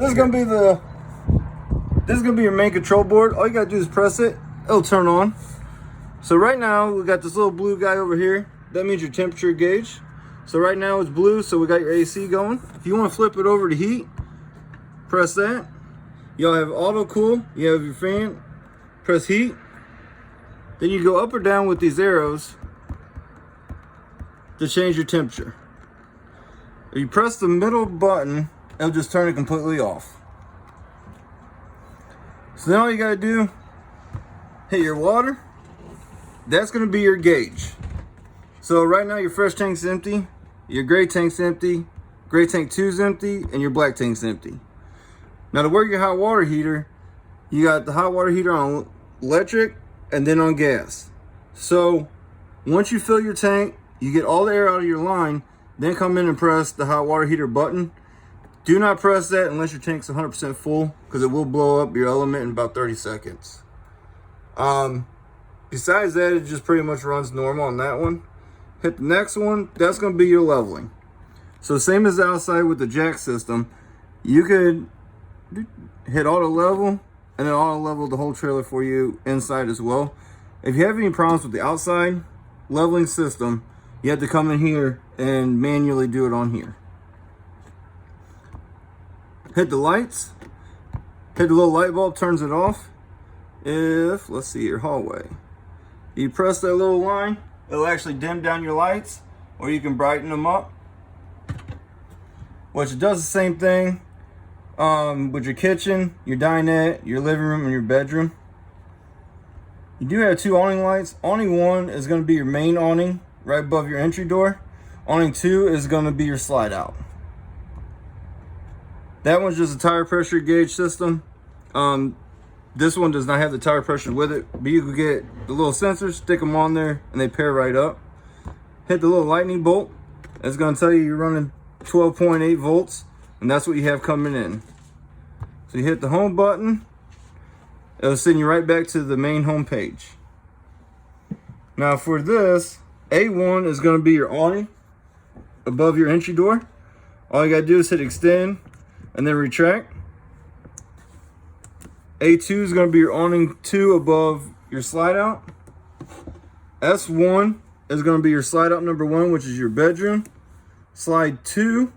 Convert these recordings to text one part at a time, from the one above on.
This is gonna be your main control board. All you gotta do is press it, it'll turn on. So right now we got this little blue guy over here. That means your temperature gauge. So right now it's blue, so we got your AC going. If you want to flip it over to heat, press that. You'll have auto cool, you have your fan, press heat. Then you go up or down with these arrows to change your temperature. If you press the middle button, it'll just turn it completely off. So then all you gotta do, hit your water. That's gonna be your gauge. So right now your fresh tank's empty, your gray tank's empty, gray tank 2's empty, and your black tank's empty. Now to work your hot water heater, you got the hot water heater on electric and then on gas. So once you fill your tank, you get all the air out of your line, then come in and press the hot water heater button. Do not press that unless your tank's 100% full, because it will blow up your element in about 30 seconds. Besides that, it just pretty much runs normal on that one. Hit the next one, that's gonna be your leveling. So same as outside with the jack system, you could hit auto level and then auto level the whole trailer for you inside as well. If you have any problems with the outside leveling system, you have to come in here and manually do it on here. Hit the lights, hit the little light bulb, turns it off. If, let's see, your hallway, you press that little line, it'll actually dim down your lights, or you can brighten them up. Which does the same thing with your kitchen, your dinette, your living room, and your bedroom. You do have two awning lights. Awning 1 is going to be your main awning right above your entry door. Awning 2 is going to be your slide out. That one's just a tire pressure gauge system. This one does not have the tire pressure with it, but you can get the little sensors, stick them on there, and they pair right up. Hit the little lightning bolt. It's going to tell you you're running 12.8 volts, and that's what you have coming in. So you hit the home button, it'll send you right back to the main home page. Now for this, A1 is going to be your awning above your entry door. All you got to do is hit extend and then retract. A2 is going to be your awning 2 above your slide out. S1 is going to be your slide out number 1, which is your bedroom. Slide 2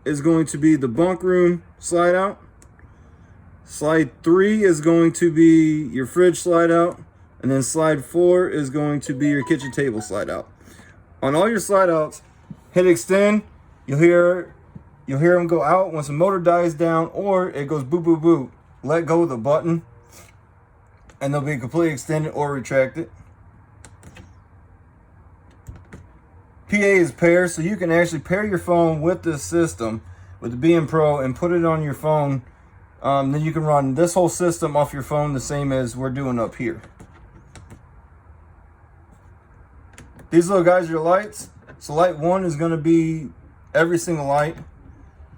is going to be the bunk room slide out. Slide 3 is going to be your fridge slide out. And then slide 4 is going to be your kitchen table slide out. On all your slide outs, hit extend. You'll hear them go out once the motor dies down, or it goes boop, boop, boop. Let go of the button, and they'll be completely extended or retracted. PA is pair, so you can actually pair your phone with this system, with the BM Pro, and put it on your phone. Then you can run this whole system off your phone the same as we're doing up here. These little guys are your lights. So light 1 is going to be every single light.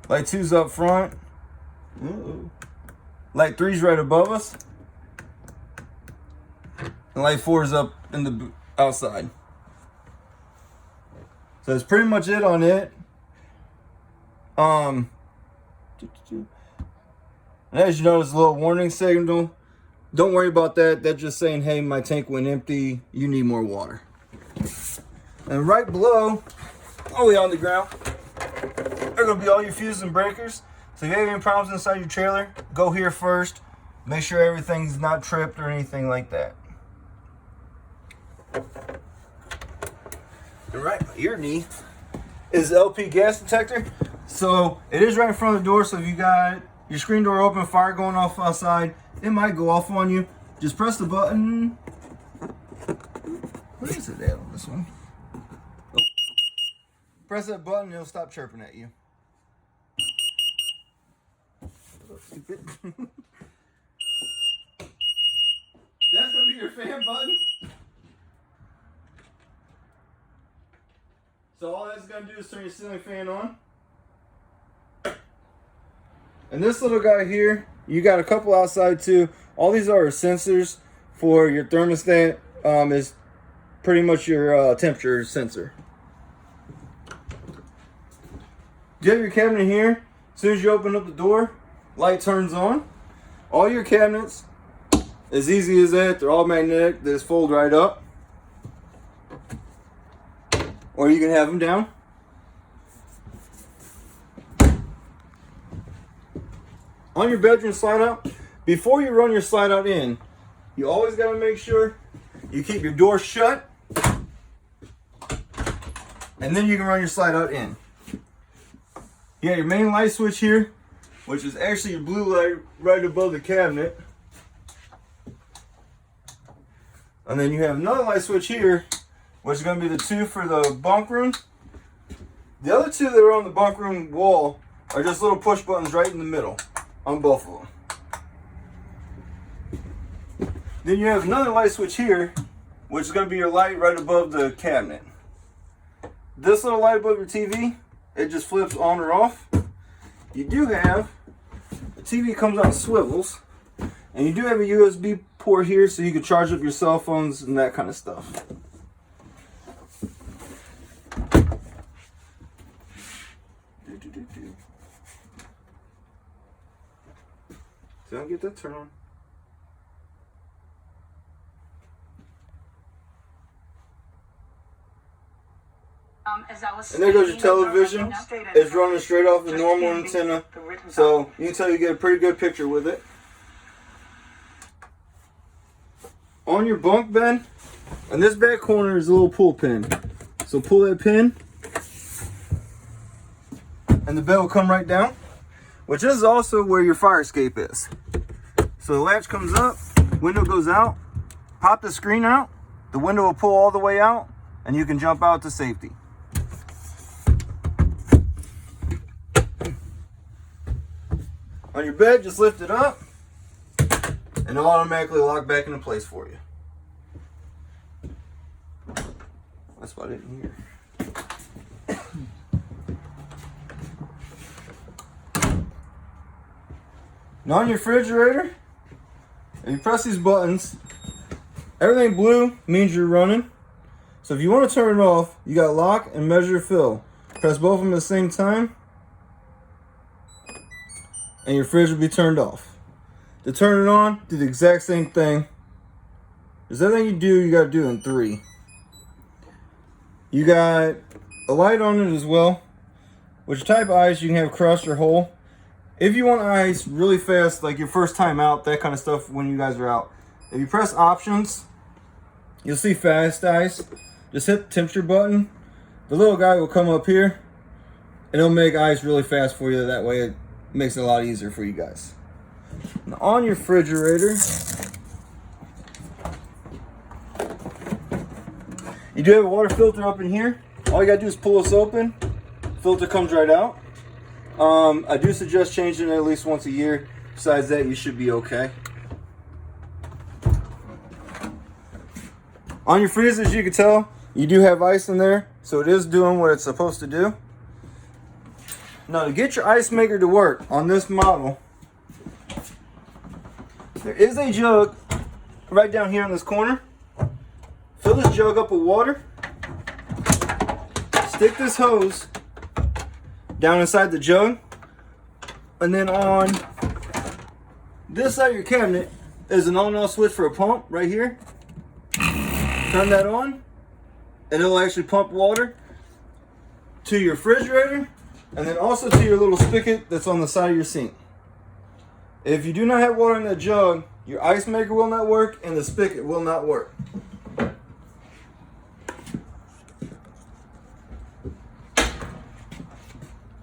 Light 2's up front. Light 3's right above us. And light 4 is up in the outside. So that's pretty much it on it. And as you notice, a little warning signal. Don't worry about that. That's just saying, hey, my tank went empty. You need more water. And right below, all the way on the ground, are going to be all your fuses and breakers. So if you have any problems inside your trailer, go here first. Make sure everything's not tripped or anything like that. And right underneath is the LP gas detector. So it is right in front of the door. So if you got your screen door open, fire going off outside, it might go off on you. Just press the button. What is it at on this one? Oh. Press that button, it'll stop chirping at you. Stupid. That's gonna be your fan button. So all that's gonna do is turn your ceiling fan on. And this little guy here, you got a couple outside too. All these are sensors for your thermostat. Is pretty much your temperature sensor. You have your cabinet here. As soon as you open up the door, light turns on. All your cabinets, as easy as that, they're all magnetic. They just fold right up. Or you can have them down. On your bedroom slide out, before you run your slide out in, you always got to make sure you keep your door shut, and then you can run your slide out in. You got your main light switch here, which is actually your blue light right above the cabinet. And then you have another light switch here, which is going to be the two for the bunk room. The other two that are on the bunk room wall are just little push buttons right in the middle on both of them. Then you have another light switch here, which is going to be your light right above the cabinet. This little light above your TV, it just flips on or off. You do have, the TV comes out and swivels, and you do have a USB port here so you can charge up your cell phones and that kind of stuff. So I'll get that turned on. And there goes your television. It's running straight off the normal antenna, so you can tell you get a pretty good picture with it. On your bunk bed, in this back corner is a little pull pin. So pull that pin, and the bed will come right down, which is also where your fire escape is. So the latch comes up, window goes out, pop the screen out, the window will pull all the way out, and you can jump out to safety. On your bed, just lift it up, and it'll automatically lock back into place for you. That's about it in here. Now on your refrigerator, if you press these buttons, everything blue means you're running. So if you want to turn it off, you got lock and measure fill. Press both of them at the same time, and your fridge will be turned off. To turn it on, do the exact same thing. Because everything you do, you got to do in 3. You got a light on it as well, which type of ice you can have across your hole. If you want ice really fast, like your first time out, that kind of stuff when you guys are out, if you press options, you'll see fast ice. Just hit the temperature button. The little guy will come up here, and it'll make ice really fast for you. That way it makes it a lot easier for you guys. Now on your refrigerator, you do have a water filter up in here. All you gotta do is pull this open. Filter comes right out. I do suggest changing it at least once a year. Besides that, you should be okay. On your freezer, as you can tell, you do have ice in there, so it is doing what it's supposed to do. Now to get your ice maker to work on this model, there is a jug right down here in this corner. Fill this jug up with water. Stick this hose down inside the jug, and then on this side of your cabinet is an on-off switch for a pump right here. Turn that on, and it'll actually pump water to your refrigerator, and then also to your little spigot that's on the side of your sink. If you do not have water in that jug, your ice maker will not work, and the spigot will not work.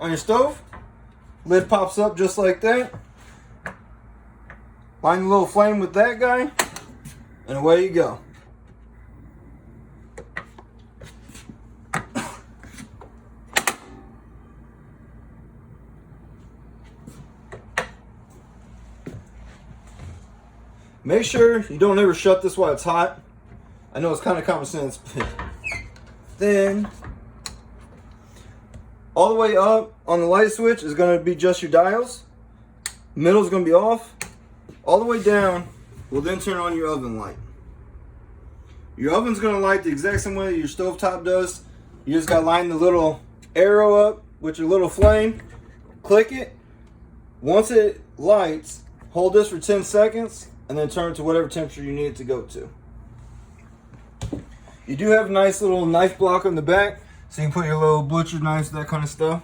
On your stove, lid pops up just like that. Line the little flame with that guy, and away you go. Make sure you don't ever shut this while it's hot. I know it's kind of common sense, but then all the way up on the light switch is going to be just your dials. Middle is going to be off. All the way down will then turn on your oven light. Your oven's going to light the exact same way that your stovetop does. You just got to line the little arrow up with your little flame. Click it. Once it lights, hold this for 10 seconds, and then turn it to whatever temperature you need it to go to. You do have a nice little knife block on the back, so you can put your little butcher knives, that kind of stuff.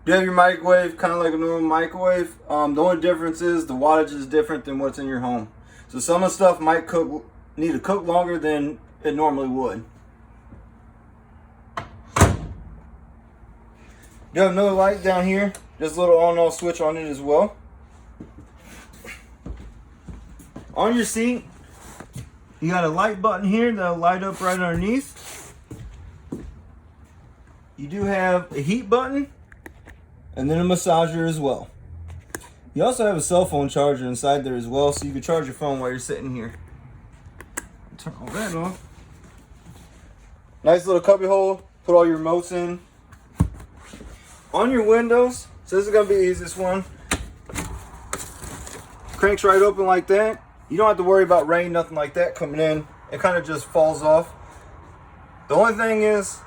You have your microwave, kind of like a normal microwave. The only difference is the wattage is different than what's in your home. So some of the stuff might need to cook longer than it normally would. You have another light down here, just a little on and off switch on it as well. On your seat, you got a light button here that'll light up right underneath. You do have a heat button and then a massager as well. You also have a cell phone charger inside there as well, so you can charge your phone while you're sitting here. Turn all that off. Nice little cubby hole, put all your remotes in. On your windows, so this is gonna be the easiest one. Cranks right open like that. You don't have to worry about rain, nothing like that coming in. It kind of just falls off. The only thing is,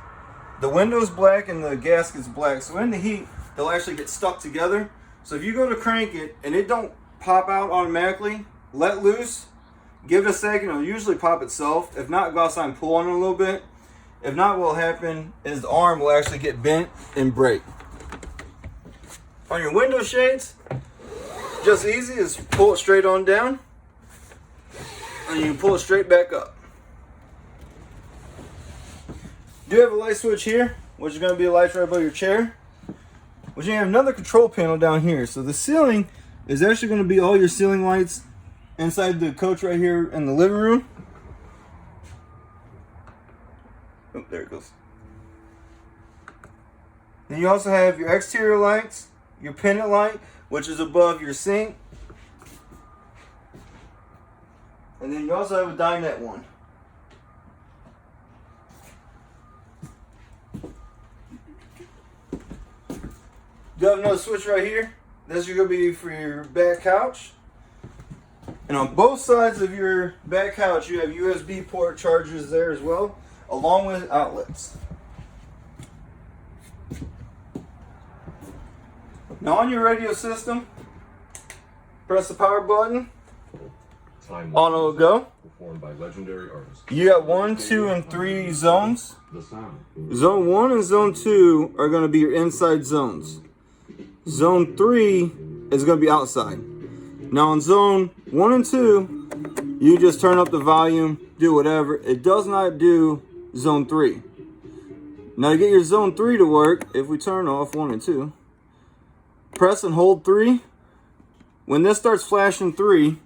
the window's black and the gasket's black, so in the heat, they'll actually get stuck together. So if you go to crank it and it don't pop out automatically, let loose, give it a second, it'll usually pop itself. If not, go outside and pull on it a little bit. If not, what will happen is the arm will actually get bent and break. On your window shades, just easy is pull it straight on down, and you can pull it straight back up. You do have a light switch here, which is going to be a light right above your chair. But you have another control panel down here. So the ceiling is actually going to be all your ceiling lights inside the coach right here in the living room. Oh, there it goes. Then you also have your exterior lights, your pendant light, which is above your sink. And then you also have a dinette one. You have another switch right here. This is going to be for your back couch. And on both sides of your back couch, you have USB port chargers there as well, along with outlets. Now on your radio system, press the power button. On it will go. You got 1, 2, and 3 zones. Zone 1 and Zone 2 are going to be your inside zones. Zone 3 is going to be outside. Now on Zone 1 and 2, you just turn up the volume, do whatever. It does not do Zone 3. Now to get your Zone 3 to work, if we turn off 1 and 2, press and hold 3. When this starts flashing 3,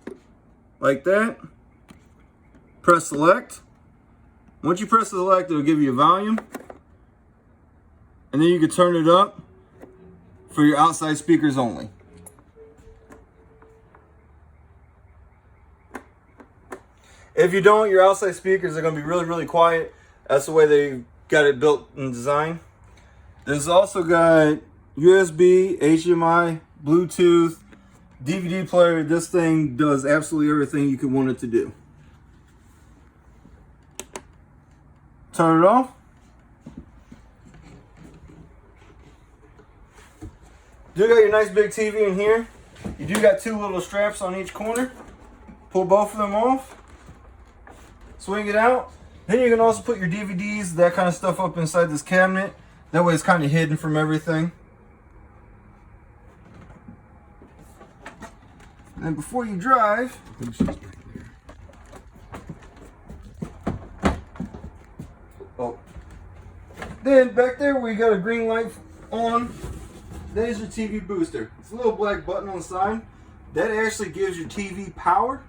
like that, press select. Once you press select, it'll give you a volume. And then you can turn it up for your outside speakers only. If you don't, your outside speakers are going to be really, really quiet. That's the way they got it built and designed. There's also got USB, HDMI, Bluetooth, DVD player. This thing does absolutely everything you could want it to do. Turn it off. You do got your nice big TV in here. You do got 2 little straps on each corner. Pull both of them off. Swing it out. Then you can also put your DVDs, that kind of stuff up inside this cabinet. That way it's kind of hidden from everything. And before you drive, then back there we got a green light on. There's your TV booster. It's a little black button on the side. That actually gives your TV power.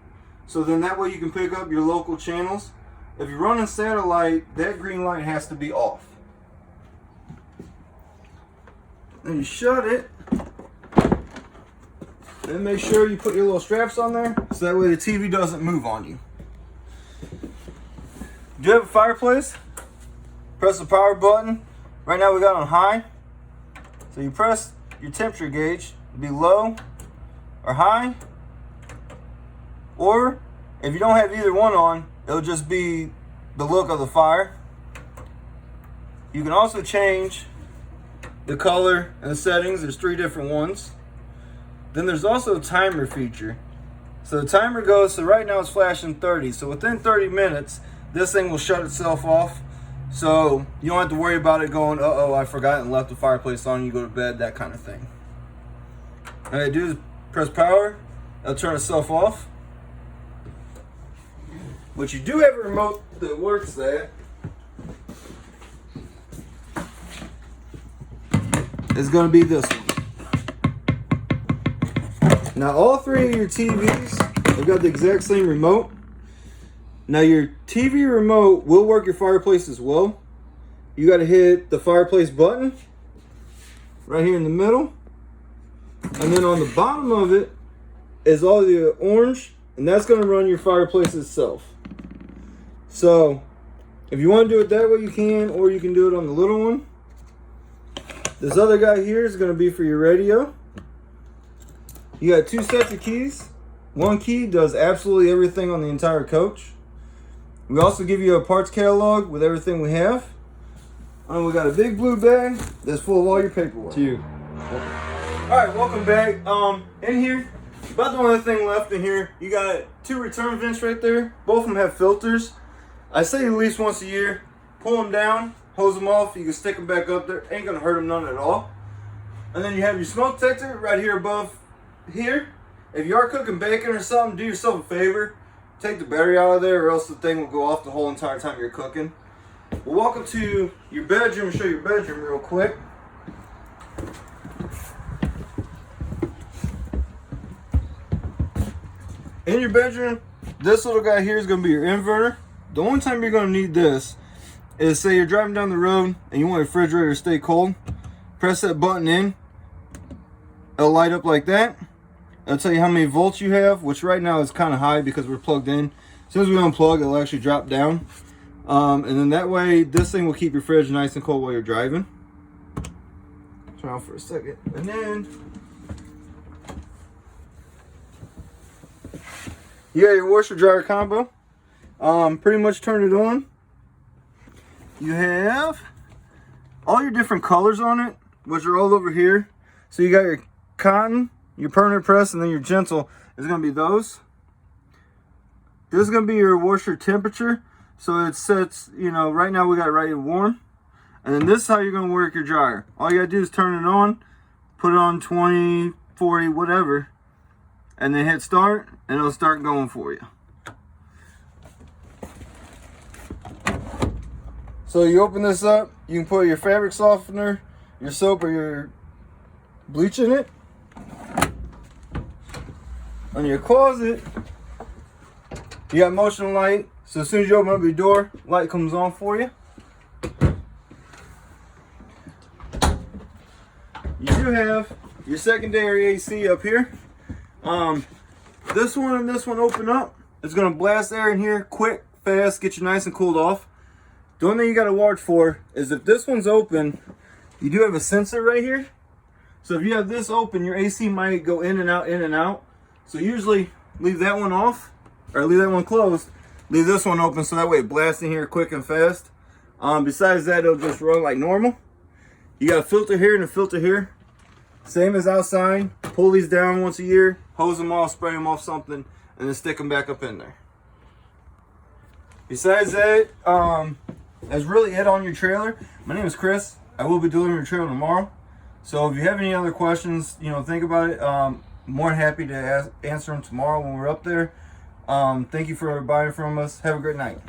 So then that way you can pick up your local channels. If you're running satellite, that green light has to be off. Then you shut it. Then make sure you put your little straps on there so that way the TV doesn't move on you. Do you have a fireplace? Press the power button. Right now we got on high. So you press your temperature gauge, it'll be low or high. Or if you don't have either one on, it'll just be the look of the fire. You can also change the color and the settings. There's 3 different ones. Then there's also a timer feature. So the timer goes, so right now it's flashing 30. So within 30 minutes, this thing will shut itself off. So you don't have to worry about it going, uh-oh, I forgot and left the fireplace on, you go to bed, that kind of thing. All I do is press power, it'll turn itself off. But you do have a remote that works there. It's going to be this one. Now all 3 of your TVs have got the exact same remote. Now your TV remote will work your fireplace as well. You got to hit the fireplace button right here in the middle. And then on the bottom of it is all the orange, and that's going to run your fireplace itself. So if you want to do it that way, you can, or you can do it on the little one. This other guy here is going to be for your radio. You got 2 sets of keys. One key does absolutely everything on the entire coach. We also give you a parts catalog with everything we have. And we got a big blue bag that's full of all your paperwork. To you. Alright, welcome back. In here, about the only thing left in here, you got 2 return vents right there. Both of them have filters. I say at least once a year, pull them down, hose them off, you can stick them back up there. Ain't gonna hurt them none at all. And then you have your smoke detector right here above here. If you are cooking bacon or something, do yourself a favor. Take the battery out of there or else the thing will go off the whole entire time you're cooking. Well, welcome to your bedroom. I'll show you your bedroom real quick. In your bedroom, this little guy here is going to be your inverter. The only time you're going to need this is say you're driving down the road and you want your refrigerator to stay cold. Press that button in. It'll light up like that. It'll tell you how many volts you have, which right now is kind of high because we're plugged in. As soon as we unplug, it'll actually drop down. And then that way, this thing will keep your fridge nice and cold while you're driving. Turn on for a second. And then you got your washer dryer combo. Pretty much turn it on. You have all your different colors on it, which are all over here. So you got your cotton, your permanent press, and then your gentle is going to be those. This is going to be your washer temperature. So it sets, you know, right now we got it right at warm. And then this is how you're going to work your dryer. All you got to do is turn it on, put it on 20, 40, whatever, and then hit start, and it'll start going for you. So you open this up, you can put your fabric softener, your soap, or your bleach in it. On your closet, you got motion light. So as soon as you open up your door, light comes on for you. You do have your secondary AC up here. This one and this one open up. It's going to blast air in here quick, fast, get you nice and cooled off. The only thing you got to watch for is if this one's open, you do have a sensor right here. So if you have this open, your AC might go in and out, in and out. So usually leave that one off or leave that one closed. Leave this one open so that way it blasts in here quick and fast. Besides that, it'll just run like normal. You got a filter here and a filter here. Same as outside. Pull these down once a year, hose them off, spray them off something, and then stick them back up in there. Besides that, that's really it on your trailer. My name is Chris. I will be delivering your trailer tomorrow. So if you have any other questions, you know, think about it. More than happy to answer them tomorrow when we're up there. Thank you for buying from us. Have a great night.